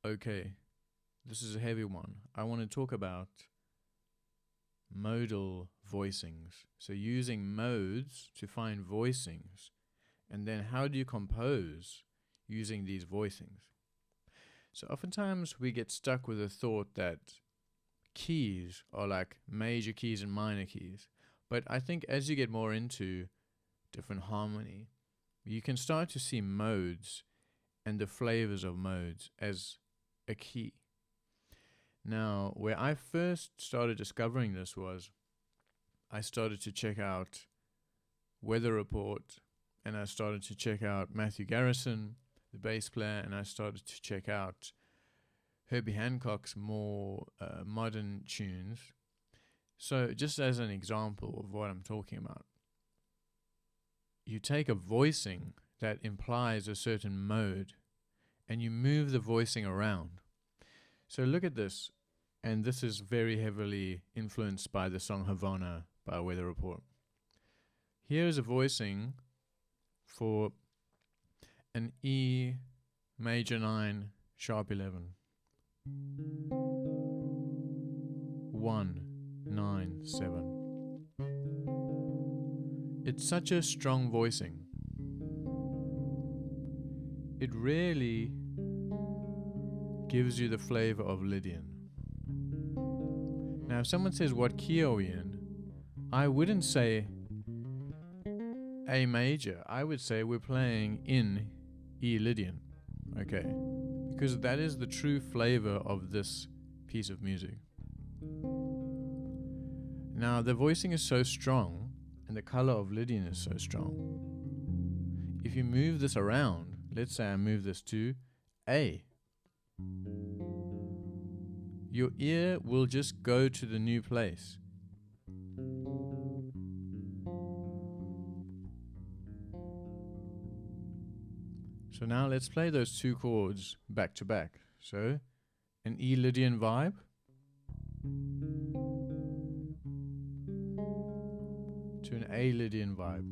okay, this is a heavy one. I want to talk about modal voicings. So using modes to find voicings. And then how do you compose using these voicings? So oftentimes we get stuck with the thought that keys are like major keys and minor keys. But I think as you get more into different harmony, you can start to see modes and the flavors of modes as a key. Now, where I first started discovering this was I started to check out Weather Report, and I started to check out Matthew Garrison, the bass player, and I started to check out Herbie Hancock's more modern tunes. So just as an example of what I'm talking about, you take a voicing that implies a certain mode and you move the voicing around. So look at this, and this is very heavily influenced by the song Havana by Weather Report. Here's a voicing for an E major 9 sharp 11. 1 9 7. It's such a strong voicing. It really gives you the flavor of Lydian. Now if someone says what key are we in, I wouldn't say A major. I would say we're playing in E Lydian. Okay, because that is the true flavor of this piece of music. Now the voicing is so strong and the color of Lydian is so strong. If you move this around, let's say I move this to A, your ear will just go to the new place. So now let's play those two chords back to back. So an E Lydian vibe, to an A Lydian vibe.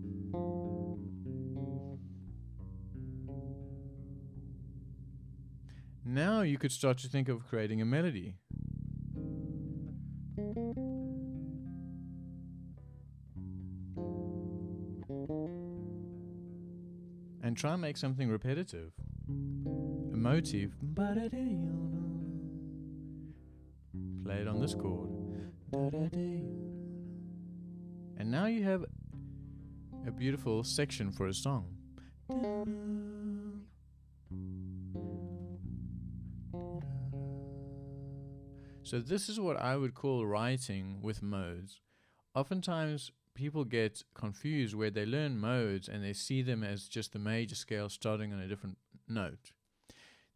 Now you could start to think of creating a melody. And try and make something repetitive. A motif. Play it on this chord. And now you have a beautiful section for a song. So this is what I would call writing with modes. Oftentimes people get confused where they learn modes and they see them as just the major scale starting on a different note.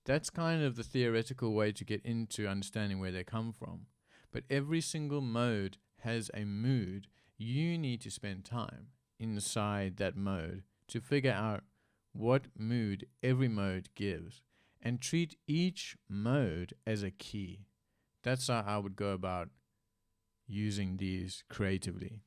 That's kind of the theoretical way to get into understanding where they come from. But every single mode has a mood. You need to spend time inside that mode to figure out what mood every mode gives and treat each mode as a key. That's how I would go about using these creatively.